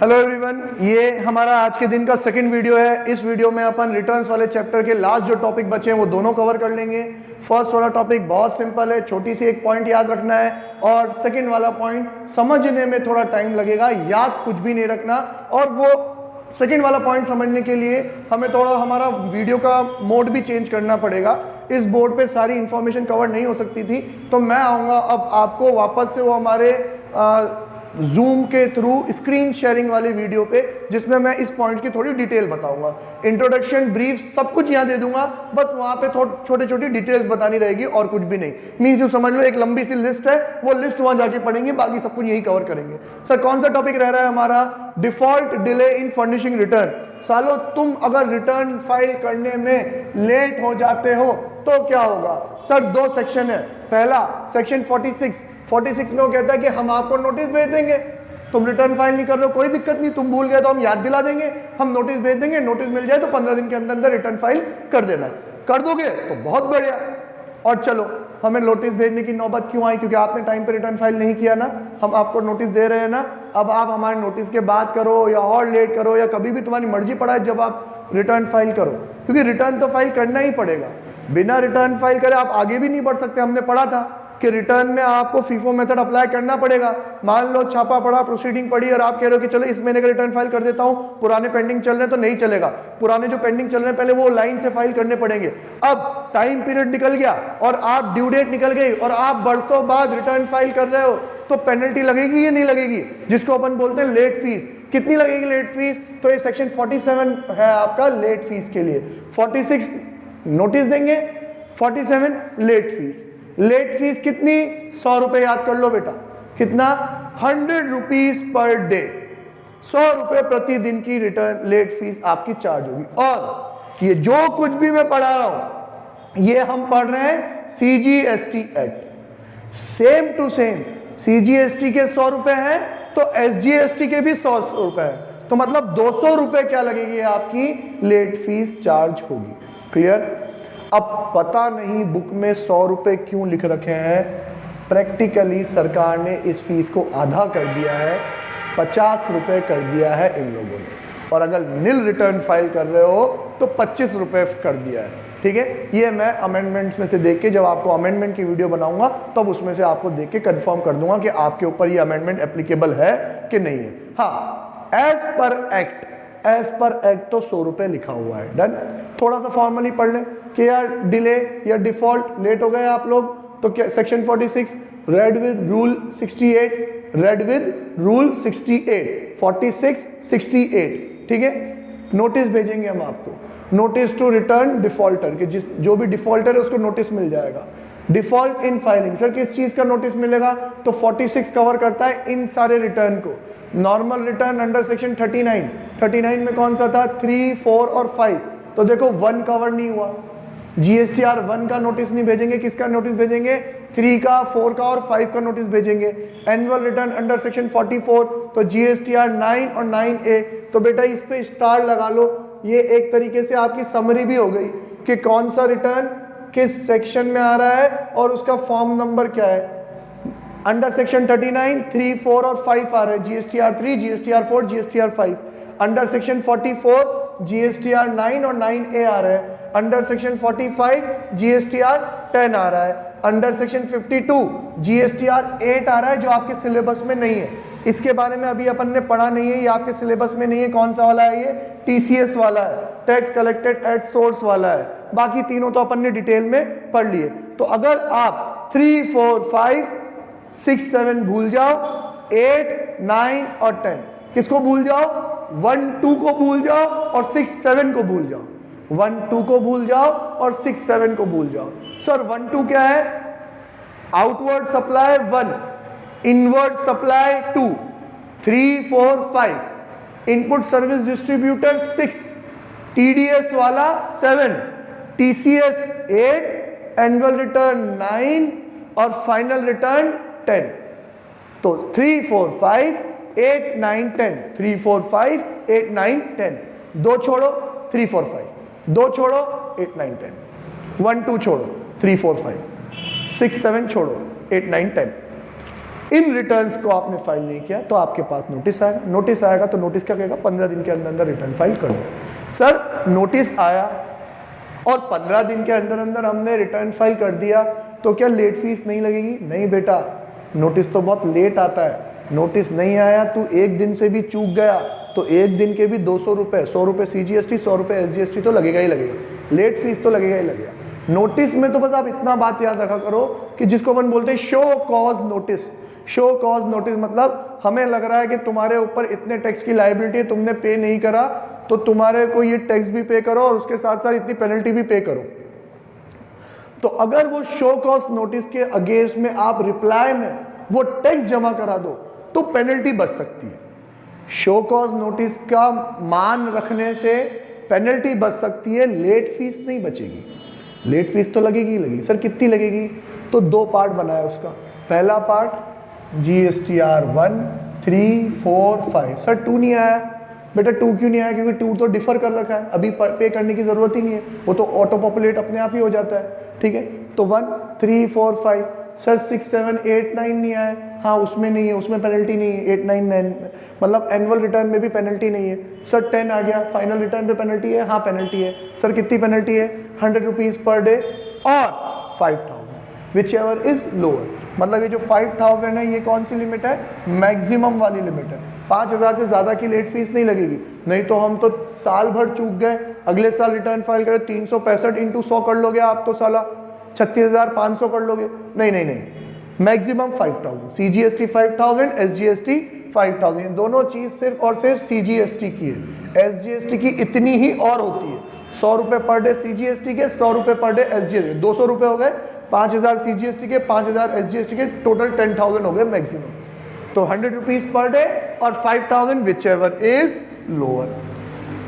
Hello everyone, ये हमारा आज के दिन का सेकंड वीडियो है। इस वीडियो में अपन रिटर्न्स वाले चैप्टर के लास्ट जो टॉपिक बचे हैं वो दोनों कवर कर लेंगे। फर्स्ट वाला टॉपिक बहुत सिंपल है, छोटी सी एक पॉइंट याद रखना है, और सेकंड वाला पॉइंट समझने में थोड़ा टाइम लगेगा, याद कुछ भी नहीं रखना। और वो सेकंड वाला पॉइंट समझने के लिए हमें थोड़ा हमारा वीडियो का मोड भी चेंज करना पड़ेगा। इस बोर्ड पे सारी इंफॉर्मेशन कवर नहीं हो सकती थी, तो मैं आऊँगा अब आपको वापस से वो हमारे जूम के थ्रू स्क्रीन शेयरिंग वाले वीडियो पे, जिसमें मैं इस पॉइंट की थोड़ी डिटेल बताऊंगा। इंट्रोडक्शन, ब्रीफ सब कुछ यहाँ दे दूंगा, बस वहाँ पे छोटे छोटी डिटेल्स बतानी रहेगी और कुछ भी नहीं। मीन्स यू समझ लो एक लंबी सी लिस्ट है, वो लिस्ट वहाँ जाके पढ़ेंगे, बाकी सब कुछ यही कवर करेंगे। सर कौन सा टॉपिक रह रहा है हमारा? Default delay in furnishing return. सालो तुम अगर रिटर्न फाइल करने में लेट हो जाते हो तो क्या होगा? सर दो सेक्शन है। पहला सेक्शन 46 में वो कहता है कि हम आपको नोटिस भेज देंगे, तुम रिटर्न फाइल नहीं कर रहे हो कोई दिक्कत नहीं, तुम भूल गए तो हम याद दिला देंगे, हम नोटिस भेज देंगे, नोटिस मिल जाए तो 15 दिन के अंदर अंदर रिटर्न फाइल कर देना। कर दोगे तो बहुत बढ़िया। और चलो, हमें नोटिस भेजने की नौबत क्यों आई? क्योंकि आपने टाइम पे रिटर्न फाइल नहीं किया ना, हम आपको नोटिस दे रहे हैं ना। अब आप हमारे नोटिस के बाद करो या और लेट करो या कभी भी तुम्हारी मर्जी पड़ा है जब आप रिटर्न फाइल करो, क्योंकि रिटर्न तो फाइल करना ही पड़ेगा। बिना रिटर्न फाइल करे आप आगे भी नहीं बढ़ सकते। हमने पढ़ा था कि रिटर्न में आपको फीफो मेथड अप्लाई करना पड़ेगा। मान लो छापा पड़ा, प्रोसीडिंग पड़ी और आप कह रहे हो कि चलो इस महीने का रिटर्न फाइल कर देता हूं, पुराने पेंडिंग चल रहे हैं तो नहीं चलेगा। पुराने जो पेंडिंग चल रहे हैं पहले वो लाइन से फाइल करने पड़ेंगे। अब टाइम पीरियड निकल गया और आप ड्यू डेट निकल गई और आप बरसों बाद रिटर्न फाइल कर रहे हो, तो पेनल्टी लगेगी या नहीं लगेगी? जिसको अपन बोलते हैं लेट फीस। कितनी लगेगी लेट फीस? तो ये सेक्शन 47 है आपका लेट फीस के लिए। 46 नोटिस देंगे, 47 लेट फीस। लेट फीस कितनी? 100 रुपए याद कर लो बेटा। कितना? 100 रुपीज पर डे। 100 रुपए प्रतिदिन की रिटर्न लेट फीस आपकी चार्ज होगी। और ये जो कुछ भी मैं पढ़ा रहा हूं, ये हम पढ़ रहे हैं CGST act. Same to same CGST के 100 रुपए हैं तो SGST के भी 100 रुपए हैं, तो मतलब 200 रुपए क्या लगेगी आपकी लेट फीस चार्ज होगी। क्लियर? अब पता नहीं बुक में 100 रुपए क्यों लिख रखे हैं। प्रैक्टिकली सरकार ने इस फीस को आधा कर दिया है, 50 रुपए कर दिया है इन लोगों ने। और अगर नील रिटर्न फाइल कर रहे हो तो 25 रुपए कर दिया है। ठीक है, ये मैं अमेंडमेंट्स में से देख के, जब आपको अमेंडमेंट की वीडियो बनाऊंगा तब उसमें से आपको देख के कंफर्म कर दूंगा कि आपके ऊपर ये अमेंडमेंट एप्लीकेबल है कि नहीं है। हाँ, एज पर एक्ट तो 100 रुपए लिखा हुआ है। डन। थोड़ा सा फॉर्मली पढ़ लें कि यार डिले या डिफॉल्ट लेट हो गए आप लोग, तो क्या section 46 read with rule 68, read with rule 68, 46 68। ठीक है, नोटिस भेजेंगे हम आपको, नोटिस टू रिटर्न डिफॉल्टर, कि जो भी डिफॉल्टर है उसको नोटिस मिल जाएगा। डिफॉल्ट इन फाइलिंग, सर किस चीज का नोटिस मिलेगा? तो 46 कवर करता है इन सारे रिटर्न को। नॉर्मल रिटर्न अंडर सेक्शन 39 में कौन सा था? 3, 4 और 5। तो देखो 1 कवर नहीं हुआ, GSTR 1 का नोटिस नहीं भेजेंगे। किसका नोटिस भेजेंगे? 3 का, 4 का और 5 का नोटिस भेजेंगे। एनुअल रिटर्न अंडर सेक्शन 44, तो GSTR 9 और 9A। तो बेटा इस पे स्टार लगा लो। ये एक तरीके से आपकी समरी भी हो गई कि कौन सा रिटर्न किस सेक्शन में आ रहा है और उसका फॉर्म नंबर क्या है। अंडर सेक्शन 39 3, 4 और 5 आ रहे हैं, GSTR 3, GSTR 4, GSTR 5। Under section 44 GSTR 9 और 9A आ रहे हैं। अंडर सेक्शन 45 GSTR 10 आ रहा है। अंडर सेक्शन 52 GSTR 8 आ रहा है, जो आपके सिलेबस में नहीं है। इसके बारे में अभी अपन ने पढ़ा नहीं है, ये आपके सिलेबस में नहीं है। कौन सा वाला है? ये TCS वाला है, टैक्स कलेक्टेड एट सोर्स वाला है। बाकी तीनों तो अपन ने डिटेल में पढ़ लिए। तो अगर आप 3, 4, 5, 6, 7 भूल जाओ, 8, 9 और 10 किसको भूल जाओ? 1, 2 को भूल जाओ और 6, 7 को भूल जाओ। 1, 2 को भूल जाओ और 6, 7 को भूल जाओ। सर 1, 2 क्या है? Outward supply 1, inward supply 2, 3, 4, 5, input service distributor 6, TDS वाला 7, TCS 8, एनुअल रिटर्न 9 और फाइनल रिटर्न 10। तो 3, 4, 5, 8, 9, 10, 3, 4, 5, 8, 9, 10। 2 छोड़ो 3, 4, 5, 2 छोड़ो 8, 9, 10, 1, 2 छोड़ो 3, 4, 5, 6, 7 छोड़ो 8, 9, 10। इन रिटर्न्स को आपने फाइल नहीं किया तो आपके पास नोटिस आएगा। नोटिस आएगा तो नोटिस क्या कहेगा, 15 दिन के अंदर अंदर रिटर्न फाइल कर दो। सर नोटिस आया और 15 दिन के अंदर अंदर हमने रिटर्न फाइल कर दिया तो क्या लेट फीस नहीं लगेगी? नहीं बेटा, नोटिस तो बहुत लेट आता है। नोटिस नहीं आया, तू एक दिन से भी चूक गया तो एक दिन के भी 200 रुपये, 100 रुपये CGST, 100 रुपये SGST तो लगेगा ही लगेगा, लेट फीस तो लगेगा ही लगेगा। नोटिस में तो बस आप इतना बात याद रखा करो कि जिसको अपन बोलते हैं show cause notice. Show cause notice मतलब हमें लग रहा है कि तुम्हारे ऊपर इतने टैक्स की लायबिलिटी है, तुमने पे नहीं करा तो तुम्हारे को ये टैक्स भी पे करो और उसके साथ साथ इतनी पेनल्टी भी पे करो। तो अगर वो शो कॉज नोटिस के अगेंस्ट में आप रिप्लाई में वो टैक्स जमा करा दो तो पेनल्टी बच सकती है। शो कॉज नोटिस का मान रखने से पेनल्टी बच सकती है, लेट फीस नहीं बचेगी। लेट फीस तो लगेगी ही लगेगी। सर कितनी लगेगी? तो 2 पार्ट बनाया उसका। पहला पार्ट GSTR 1, 3, 4, 5। सर 2 नहीं आया बेटा, 2 क्यों नहीं आया? क्योंकि 2 तो डिफर कर रखा है, अभी पे करने की जरूरत ही नहीं है, वो तो ऑटो पॉपुलेट अपने आप ही हो जाता है। ठीक है, तो 1, 3, 4, 5। सर 6, 7, 8, 9 नहीं आया। हाँ उसमें नहीं है, उसमें पेनल्टी नहीं है। 8, 9, 9 मतलब एनुअल रिटर्न में भी पेनल्टी नहीं है। सर 10 आ गया, फाइनल रिटर्न पे पेनल्टी है? हाँ पेनल्टी है। सर कितनी पेनल्टी है? 100 रुपीज़ पर डे और 5000 विच एवर इज लोअर। मतलब ये जो 5000 है ये कौन सी लिमिट है? मैक्सिमम वाली लिमिट है। 5000 से ज़्यादा की लेट फीस नहीं लगेगी। नहीं तो हम तो साल भर चूक गए, अगले साल रिटर्न फाइल करें 365 इंटू 100 कर लोगे आप तो साला 36,500 कर लोगे। नहीं नहीं नहीं, मैक्सिमम 5000, CGST 5000, SGST 5000, दोनों चीज़ सिर्फ और सिर्फ CGST की है। SGST की इतनी ही और होती है, 100 रुपये पर डे CGST के, 100 रुपये पर डे SGST, 200 रुपये हो गए, 5000 CGST के, 5000 SGST के, टोटल 10,000 हो गए मैक्सिमम। तो 100 रुपीज़ पर डे और 5000 which ever is lower.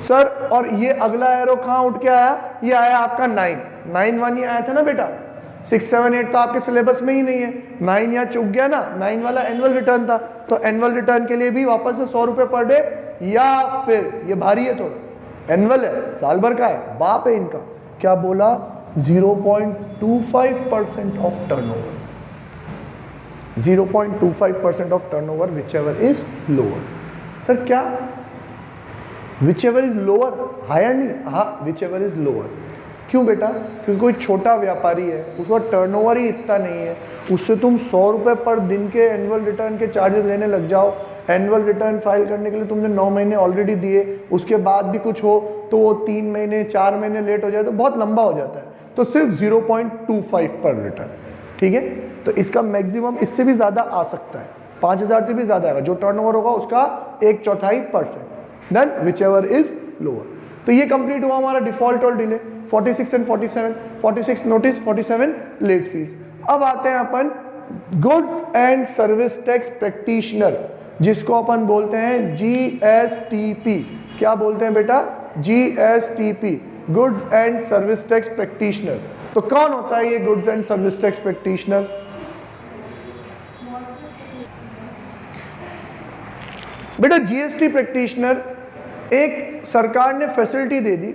Sir और ये अगला एरो कहाँ उठ के आया? ये आया आपका 9 1 ये आया था ना बेटा। 6, 7, 8 तो आपके सिलेबस में ही नहीं है। 9 यहाँ चुक गया ना, 9 वाला एनुअल रिटर्न था, तो एनुअल रिटर्न के लिए भी वापस से 100 रुपये पर डे, या फिर ये भारी है थोड़ा, एनुअल है, साल भर का है, बाप है इनका। क्या बोला? 0.25% of turnover, 0.25% of turnover whichever is lower. Sir क्या whichever is lower? Higher नहीं, हाँ विच एवर इज लोअर। क्यों बेटा? क्योंकि कोई छोटा व्यापारी है, उसका टर्नओवर ही इतना नहीं है, उससे तुम 100 रुपये पर दिन के एनुअल रिटर्न के चार्जेस लेने लग जाओ। एनुअल रिटर्न फाइल करने के लिए तुमने 9 महीने ऑलरेडी दिए, उसके बाद भी कुछ हो तो वो 3 महीने 4 महीने लेट हो जाए तो बहुत लंबा हो जाता है। तो सिर्फ 0.25 पर रिटर्न, ठीक है। तो इसका मैक्सिमम इससे भी ज़्यादा आ सकता है, 5000 से भी ज़्यादा आएगा। जो टर्नओवर होगा उसका 1/4%, then whichever is lower. तो ये कंप्लीट हुआ हमारा डिफॉल्ट और delay, 46 and 47, 46 notice, 47 late fees. अब आते हैं अपन goods and service tax practitioner, जिसको अपन बोलते हैं GSTP। क्या बोलते हैं बेटा? GSTP, goods and service tax practitioner. तो कौन होता है ये goods and service tax practitioner? बेटा GST प्रैक्टिशनर एक सरकार ने फैसिलिटी दे दी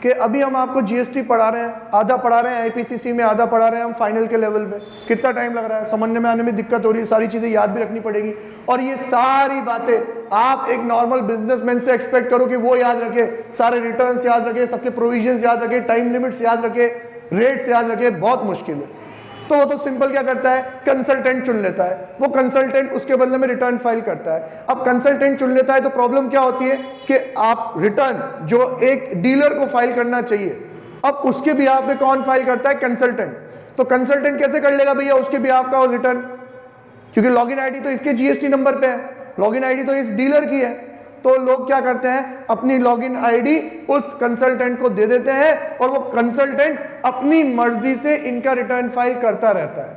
कि अभी हम आपको GST पढ़ा रहे हैं, आधा पढ़ा रहे हैं IPCC में, आधा पढ़ा रहे हैं हम फाइनल के लेवल पे। कितना टाइम लग रहा है, समझने में आने में दिक्कत हो रही है, सारी चीज़ें याद भी रखनी पड़ेगी। और ये सारी बातें आप एक नॉर्मल बिजनेसमैन से एक्सपेक्ट करो कि वो याद रखे, सारे रिटर्न्स याद रखे, सबके प्रोविजंस याद रखे, टाइम लिमिट्स याद रखे, रेट्स याद रखे, बहुत मुश्किल है। तो वो तो सिंपल क्या करता है, कंसल्टेंट चुन लेता है, वो कंसल्टेंट उसके बदले में रिटर्न फाइल करता है। अब कंसल्टेंट चुन लेता है तो प्रॉब्लम क्या होती है कि आप रिटर्न जो एक डीलर को फाइल करना चाहिए, अब उसके बिहाफ पे कौन फाइल करता है? कंसल्टेंट। तो कंसल्टेंट कैसे कर लेगा भैया उसके बिहाफ का रिटर्न? क्योंकि लॉगिन आईडी तो इसके GST नंबर पे है, लॉगिन आईडी तो इस डीलर की है। तो लोग क्या करते हैं, अपनी लॉगिन आईडी उस कंसल्टेंट को दे देते हैं और वो कंसल्टेंट अपनी मर्जी से इनका रिटर्न फाइल करता रहता है।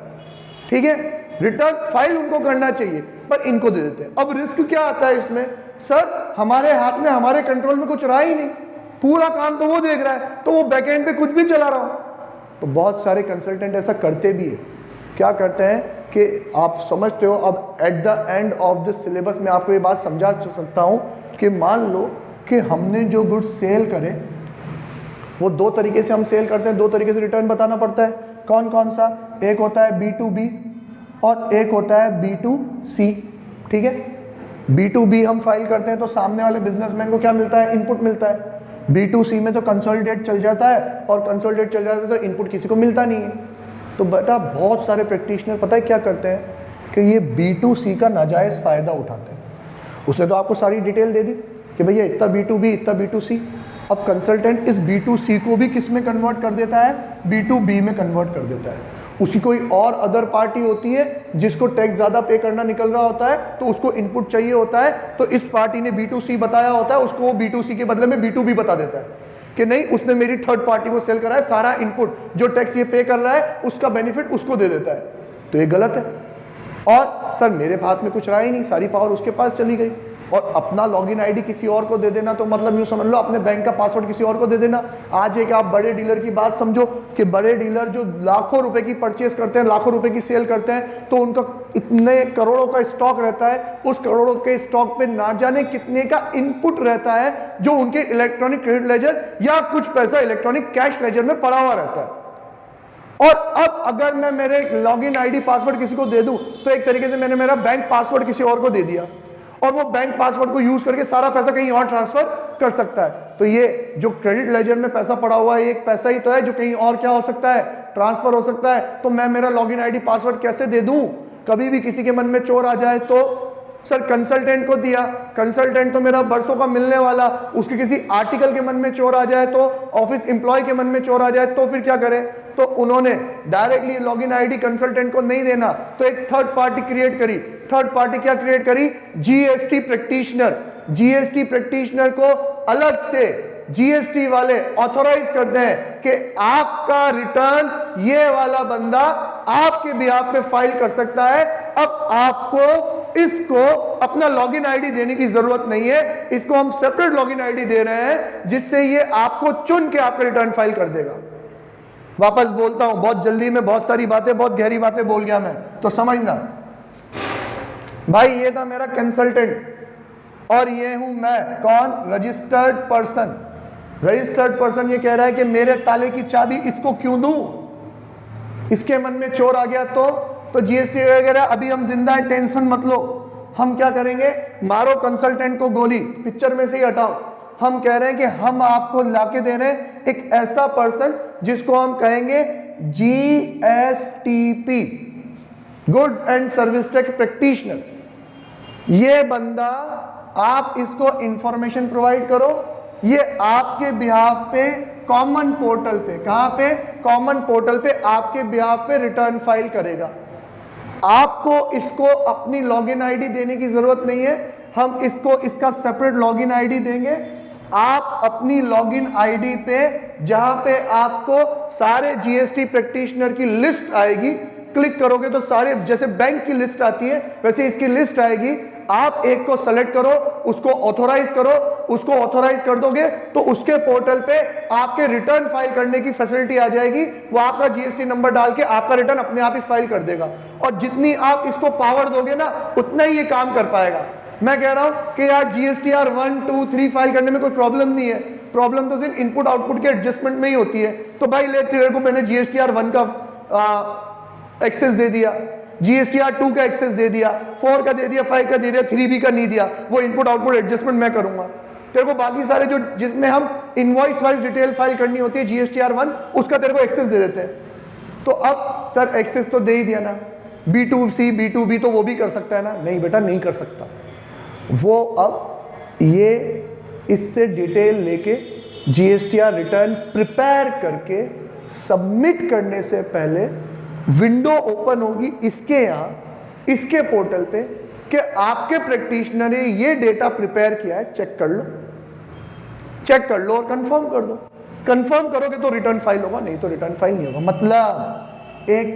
ठीक है, रिटर्न फाइल उनको करना चाहिए पर इनको दे देते हैं। अब रिस्क क्या आता है इसमें? सर हमारे हाथ में, हमारे कंट्रोल में कुछ रहा ही नहीं, पूरा काम तो वो देख रहा है, तो वो बैकएंड पे कुछ भी चला रहा हो। तो बहुत सारे कंसल्टेंट ऐसा करते भी है। क्या करते हैं कि आप समझते हो, अब at the end of the syllabus में आपको ये बात समझा सकता हूँ कि मान लो कि हमने जो गुड्स सेल करे वो 2 तरीके से हम सेल करते हैं, 2 तरीके से रिटर्न बताना पड़ता है। कौन कौन सा? एक होता है B2B और एक होता है B2C, ठीक है। B2B हम फाइल करते हैं तो सामने वाले बिजनेसमैन को क्या मिलता है, इनपुट मिलता है। B2C में तो कंसोलिडेट चल जाता है, और कंसोलिडेट चल जाता है तो इनपुट किसी को मिलता नहीं है। तो बेटा बहुत सारे प्रैक्टिशनर पता है क्या करते हैं कि ये B2C का नाजायज़ फ़ायदा उठाते हैं। उसने तो आपको सारी डिटेल दे दी कि भैया इतना B2B इतना B2C। अब कंसल्टेंट इस B2C को भी किस में कन्वर्ट कर देता है, B2B में कन्वर्ट कर देता है। उसकी कोई और अदर पार्टी होती है जिसको टैक्स ज़्यादा पे करना निकल रहा होता है, तो उसको इनपुट चाहिए होता है, तो इस पार्टी ने B2C बताया होता है, उसको वो B2C के बदले में B2B बता देता है कि नहीं उसने मेरी थर्ड पार्टी को सेल करा है, सारा इनपुट जो टैक्स ये पे कर रहा है उसका बेनिफिट उसको दे देता है। तो ये गलत है। और सर मेरे हाथ में कुछ रहा ही नहीं, सारी पावर उसके पास चली गई। और अपना लॉगिन आईडी किसी और को दे देना, तो मतलब यूँ समझ लो अपने बैंक का पासवर्ड किसी और को दे देना। आज एक आप बड़े डीलर की बात समझो कि बड़े डीलर जो लाखों रुपए की परचेस करते हैं, लाखों रुपए की सेल करते हैं, तो उनका इतने करोड़ों का स्टॉक रहता है, उस करोड़ों के स्टॉक पे ना जाने कितने का इनपुट रहता है जो उनके इलेक्ट्रॉनिक क्रेडिट लेजर या कुछ पैसा इलेक्ट्रॉनिक कैश लेजर में पड़ा हुआ रहता है। और अब अगर मैं मेरे लॉगिन आईडी पासवर्ड किसी को दे दूं, तो एक तरीके से मैंने मेरा बैंक पासवर्ड किसी और को दे दिया, और वो बैंक पासवर्ड को यूज करके सारा पैसा कहीं और ट्रांसफर कर सकता है। तो ये जो क्रेडिट लेजर में पैसा पड़ा हुआ है, एक पैसा ही तो है जो कहीं और क्या हो सकता है, ट्रांसफर हो सकता है। तो मैं मेरा लॉगिन आईडी पासवर्ड कैसे दे दूं? कभी भी किसी के मन में चोर आ जाए तो सर कंसल्टेंट को दिया, कंसल्टेंट तो मेरा बरसों का मिलने वाला, उसके किसी आर्टिकल के मन में चोर आ जाए, तो ऑफिस एम्प्लॉय के मन में चोर आ जाए, तो फिर क्या करें? तो उन्होंने डायरेक्टली लॉगिन आईडी कंसल्टेंट को नहीं देना, तो एक थर्ड पार्टी क्रिएट करी। थर्ड पार्टी क्या क्रिएट करी? GST practitioner. जीएसटी प्रैक्टिशनर को अलग से जीएसटी वाले ऑथोराइज करते हैं कि आपका रिटर्न ये वाला बंदा आपके बिहाफ पे फाइल कर सकता है। अब आपको इसको अपना लॉगिन आईडी देने की जरूरत नहीं है, इसको हम सेपरेट लॉगिन आईडी दे रहे हैं, जिससे ये आपको चुन के आपका रिटर्न फाइल कर देगा। वापस बोलता हूं, बहुत जल्दी में बहुत सारी बातें, बहुत गहरी बातें बोल गया मैं, तो समझना भाई। ये था मेरा कंसल्टेंट और ये हूं मैं, कौन? Registered person. रजिस्टर्ड पर्सन ये कह रहा है कि मेरे ताले की चाबी इसको क्यों दूं? इसके मन में चोर आ गया तो जीएसटी वगैरह अभी हम जिंदा है, टेंशन मत लो। हम क्या करेंगे? मारो कंसल्टेंट को गोली, पिक्चर में से ही हटाओ। हम कह रहे हैं कि हम आपको लाके दे रहे हैं एक ऐसा पर्सन जिसको हम कहेंगे GSTP, goods and service tax practitioner. ये बंदा, आप इसको इंफॉर्मेशन प्रोवाइड करो, ये आपके बिहाफ पे कॉमन पोर्टल पे, कहां पे? कॉमन पोर्टल पे आपके बिहाफ पे रिटर्न फाइल करेगा। आपको इसको अपनी लॉगिन आईडी देने की जरूरत नहीं है, हम इसको इसका सेपरेट लॉगिन आईडी देंगे। आप अपनी लॉगिन आईडी पे, जहां पे आपको सारे जीएसटी प्रैक्टिशनर की लिस्ट आएगी, क्लिक करोगे तो सारे, जैसे बैंक की लिस्ट आती है वैसे इसकी लिस्ट आएगी। आप एक को सेलेक्ट करो, उसको ऑथोराइज करो, उसको ऑथोराइज कर दोगे तो उसके पोर्टल पे आपके रिटर्न फाइल करने की फैसिलिटी आ जाएगी। वो आपका जीएसटी नंबर डाल के आपका रिटर्न अपने आप ही फाइल कर देगा। और जितनी आप इसको पावर दोगे ना, उतना ही ये काम कर पाएगा। मैं कह रहा हूं कि यार जीएसटीआर 1, 2, 3 फाइल करने में कोई प्रॉब्लम नहीं है, प्रॉब्लम तो सिर्फ इनपुट आउटपुट के एडजस्टमेंट में ही होती है। तो भाई ले, तेरे को मैंने जीएसटीआर 1 का एक्सेस दे दिया, जीएसटीआर 2 का एक्सेस दे दिया, 4 का दे दिया, 5 का दे दिया, 3B का नहीं दिया, वो इनपुट आउटपुट एडजस्टमेंट मैं करूंगा। तेरे को बाकी सारे जो जिसमें हम इनवॉइस वाइज डिटेल फाइल करनी होती है जीएसटीआर 1, उसका तेरे को एक्सेस दे देते हैं। तो अब सर एक्सेस तो दे ही दिया ना, B2C B2B तो वो भी कर सकता है ना? नहीं बेटा, नहीं कर सकता। वो अब ये इससे डिटेल लेके जीएसटीआर रिटर्न प्रिपेयर करके सबमिट करने से पहले विंडो ओपन होगी इसके यहां, इसके पोर्टल पे, कि आपके प्रैक्टिशनर ने ये डेटा प्रिपेयर किया है, चेक कर लो, चेक कर लो और कंफर्म कर दो। कंफर्म करोगे तो रिटर्न फाइल होगा, नहीं तो रिटर्न फाइल नहीं होगा। मतलब एक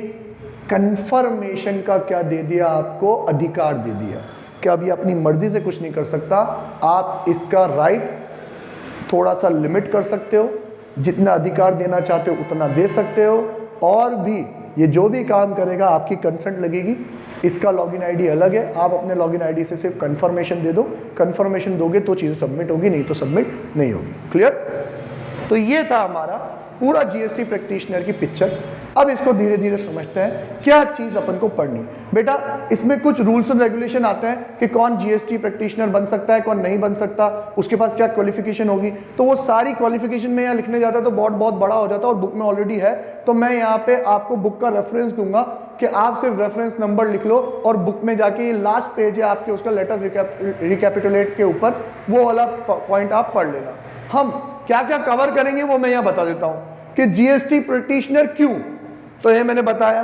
कंफर्मेशन का क्या दे दिया आपको? अधिकार दे दिया कि अब ये अपनी मर्जी से कुछ नहीं कर सकता। आप इसका राइट थोड़ा सा लिमिट कर सकते हो, जितना अधिकार देना चाहते हो उतना दे सकते हो, और भी ये जो भी काम करेगा आपकी कंसेंट लगेगी। इसका लॉगिन आईडी अलग है, आप अपने लॉगिन आईडी से सिर्फ कंफर्मेशन दे दो, कंफर्मेशन दोगे तो चीज़ें सबमिट होगी, नहीं तो सबमिट नहीं होगी। क्लियर? तो ये था हमारा पूरा जीएसटी प्रैक्टिशनर की पिक्चर। अब इसको धीरे धीरे समझते हैं क्या चीज अपन को पढ़नी। बेटा इसमें कुछ रूल्स एंड रेगुलेशन आते हैं कि कौन जीएसटी प्रैक्टिशनर बन सकता है, कौन नहीं बन सकता, उसके पास क्या क्वालिफिकेशन होगी। तो वो सारी क्वालिफिकेशन में यहाँ लिखने जाता है तो बहुत बड़ा हो जाता है और बुक में ऑलरेडी है। तो मैं यहाँ पे आपको बुक का रेफरेंस दूंगा कि आप सिर्फ रेफरेंस नंबर लिख लो और बुक में जाके लास्ट पेज है आपके उसका लेटेस्ट रिकैपिटुलेट के ऊपर वो वाला पॉइंट आप पढ़ लेना। हम क्या क्या कवर करेंगे वो मैं यहाँ बता देता हूँ कि जीएसटी प्रैक्टिशनर क्यों। तो ये मैंने बताया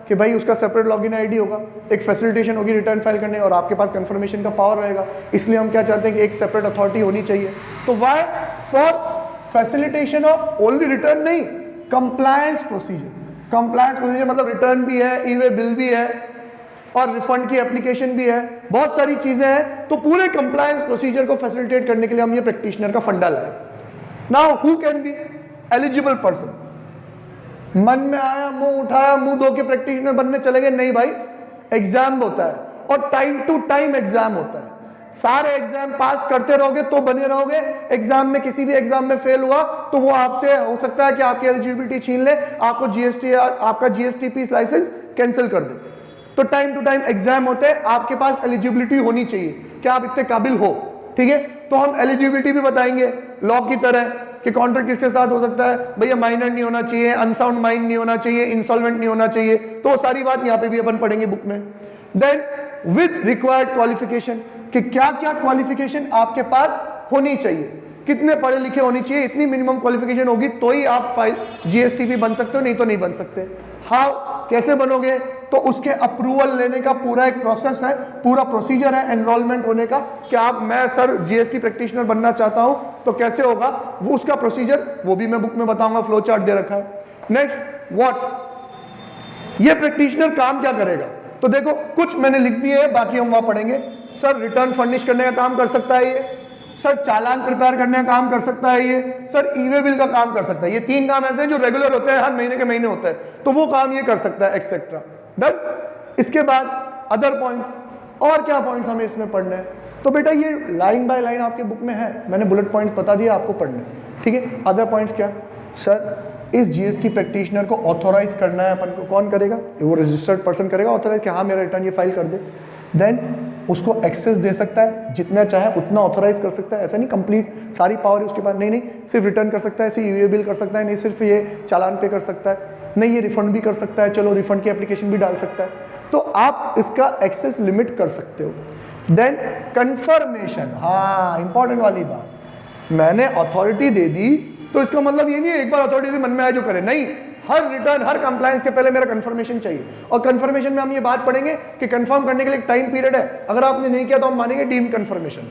कि भाई उसका सेपरेट लॉगिन आईडी होगा, एक फैसिलिटेशन होगी रिटर्न फाइल करने और आपके पास कंफर्मेशन का पावर रहेगा। इसलिए हम क्या चाहते हैं कि एक सेपरेट अथॉरिटी होनी चाहिए। तो why for facilitation of only return नहीं, कंप्लायंस प्रोसीजर। कंप्लायंस प्रोसीजर मतलब रिटर्न भी है, ई वे बिल भी है और रिफंड की एप्लीकेशन भी है, बहुत सारी चीजें हैं। तो पूरे कंप्लायंस प्रोसीजर को फैसिलिटेट करने के लिए हम ये प्रैक्टिशनर का फंडा लाए। Now who can be eligible person. मन में आया, मुंह उठाया, मुंह धो के प्रैक्टिशनर बनने चले गए, नहीं भाई, एग्जाम होता है और टाइम टू टाइम एग्जाम होता है। सारे एग्जाम पास करते रहोगे तो बने रहोगे। एग्जाम में किसी भी एग्जाम में फेल हुआ तो वो आपसे हो सकता है कि आपकी एलिजिबिलिटी छीन ले, आपको जीएसटी आपका जीएसटीपी लाइसेंस कैंसिल कर दे। तो टाइम टू टाइम एग्जाम होते हैं, आपके पास एलिजिबिलिटी होनी चाहिए कि आप इतने काबिल हो। ठीक है, तो हम एलिजिबिलिटी भी बताएंगे लॉ की तरह कि कॉन्ट्रैक्ट किसके साथ हो सकता है, भैया माइनर नहीं होना चाहिए, अनसाउंड माइंड नहीं होना चाहिए, इंसॉल्वेंट नहीं होना चाहिए। तो सारी बात यहाँ पे भी अपन पढ़ेंगे बुक में। देन विद रिक्वायर्ड क्वालिफिकेशन कि क्या क्या क्वालिफिकेशन आपके पास होनी चाहिए, कितने पढ़े लिखे होनी चाहिए, इतनी मिनिमम क्वालिफिकेशन होगी तो ही आप फाइल जीएसटीपी बन सकते हो, नहीं तो नहीं बन सकते। हाउ, कैसे बनोगे, तो उसके अप्रूवल लेने का पूरा एक प्रोसेस है, पूरा प्रोसीजर है एनरोलमेंट होने का कि आप, मैं सर जीएसटी प्रैक्टिशनर बनना चाहता हूं तो कैसे होगा, वो उसका प्रोसीजर वो भी मैं बुक में बताऊंगा, फ्लो चार्ट दे रखा है। नेक्स्ट व्हाट, ये प्रैक्टिशनर काम क्या करेगा। तो देखो कुछ मैंने लिख दिए हैं, बाकी हम वहां पढ़ेंगे। सर रिटर्न फर्निश करने का काम कर सकता है ये, सर चालान प्रिपेयर करने का काम कर सकता है ये, सर ईवे बिल का काम कर सकता है। ये 3 काम ऐसे हैं जो रेगुलर होते हैं, हर महीने के महीने होता है, तो वो काम ये कर सकता है एक्सेट्रा। डन। इसके बाद अदर पॉइंट्स, और क्या पॉइंट्स हमें इसमें पढ़ने हैं। तो बेटा ये लाइन बाय लाइन आपके बुक में है, मैंने बुलेट पॉइंट्स बता दिया आपको पढ़ने। ठीक है, अदर पॉइंट्स क्या, सर इस जीएसटी प्रैक्टिशनर को ऑथोराइज करना है अपन को, कौन करेगा, वो रजिस्टर्ड पर्सन करेगा ऑथोराइज कि हाँ मेरा रिटर्न ये फाइल कर दे। देन उसको एक्सेस दे सकता है, जितना चाहे उतना ऑथोराइज कर सकता है। ऐसा नहीं कंप्लीट सारी पावर है उसके पास, नहीं सिर्फ रिटर्न कर सकता है, सिर्फ ईवे बिल कर सकता है, नहीं सिर्फ ये चालान पे कर सकता है, नहीं ये रिफंड भी कर सकता है, चलो रिफंड की एप्लीकेशन भी डाल सकता है। तो आप इसका एक्सेस लिमिट कर सकते हो। देन कंफर्मेशन, हाँ इंपॉर्टेंट वाली बात, मैंने अथॉरिटी दे दी तो इसका मतलब ये नहीं है एक बार अथॉरिटी दी मन में आए जो करे, नहीं, हर रिटर्न हर कंप्लायंस के पहले मेरा कंफर्मेशन चाहिए। और कंफर्मेशन में हम ये बात पढ़ेंगे कि कंफर्म करने के लिए एक टाइम पीरियड है, अगर आपने नहीं किया तो हम मानेंगे डीम्ड कंफर्मेशन।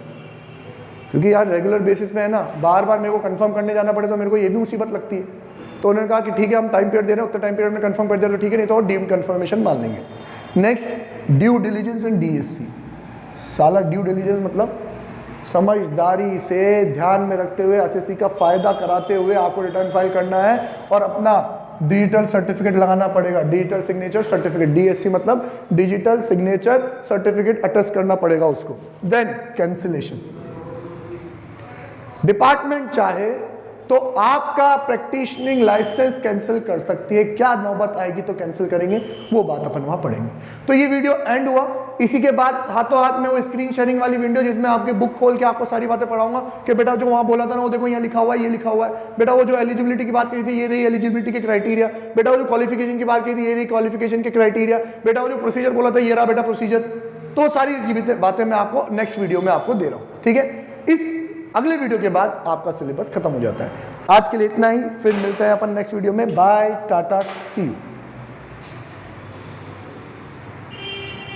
क्योंकि यार रेगुलर बेसिस पे है ना, बार बार मेरे को कंफर्म करने जाना पड़े तो मेरे को ये भी मुसीबत लगती है। तो उन्होंने कहा कि ठीक है हम टाइम पीरियड दे रहे हैं, उतना टाइम पीरियड में कंफर्म कर दे रहे हो, ठीक है, नहीं तो डीम्ड कंफर्मेशन मान लेंगे। Next due diligence and DSC. साला ड्यू डिलीजेंस मतलब समझदारी से ध्यान में रखते हुए एसएससी का फायदा कराते हुए आपको रिटर्न फाइल करना है और अपना डिजिटल सर्टिफिकेट लगाना पड़ेगा, डिजिटल सिग्नेचर सर्टिफिकेट, डीएससी मतलब डिजिटल सिग्नेचर सर्टिफिकेट अटेस्ट करना पड़ेगा उसको। देन कैंसिलेशन, डिपार्टमेंट चाहे तो आपका प्रैक्टिशनिंग लाइसेंस कैंसिल कर सकती है, क्या नौबत आएगी तो कैंसिल करेंगे, वो बात अपन वहां पढ़ेंगे। तो ये वीडियो एंड हुआ, इसी के बाद हाथों हाथ में वो स्क्रीन शेयरिंग वाली वीडियो जिसमें आपके बुक खोल के आपको सारी बातें पढ़ाऊंगा कि बेटा जो वहां बोला था ना वो देखो यहाँ लिखा हुआ है, ये लिखा हुआ है, बेटा वो जो एलिजिबिलिटी की बात करी थी ये रही एलिजिबिलिटी के क्राइटेरिया, बेटा वो जो क्वालिफिकेशन की बात करी थी ये रही क्वालिफिकेशन के क्राइटेरिया, बेटा वो जो प्रोसीजर बोला था ये रहा बेटा प्रोसीजर। तो सारी बातें मैं आपको नेक्स्ट वीडियो में आपको दे रहा हूँ। ठीक है, इस अगले वीडियो के बाद आपका सिलेबस खत्म हो जाता है। आज के लिए इतना ही, फिर मिलते हैं अपन नेक्स्ट वीडियो में। Bye, tata, see you.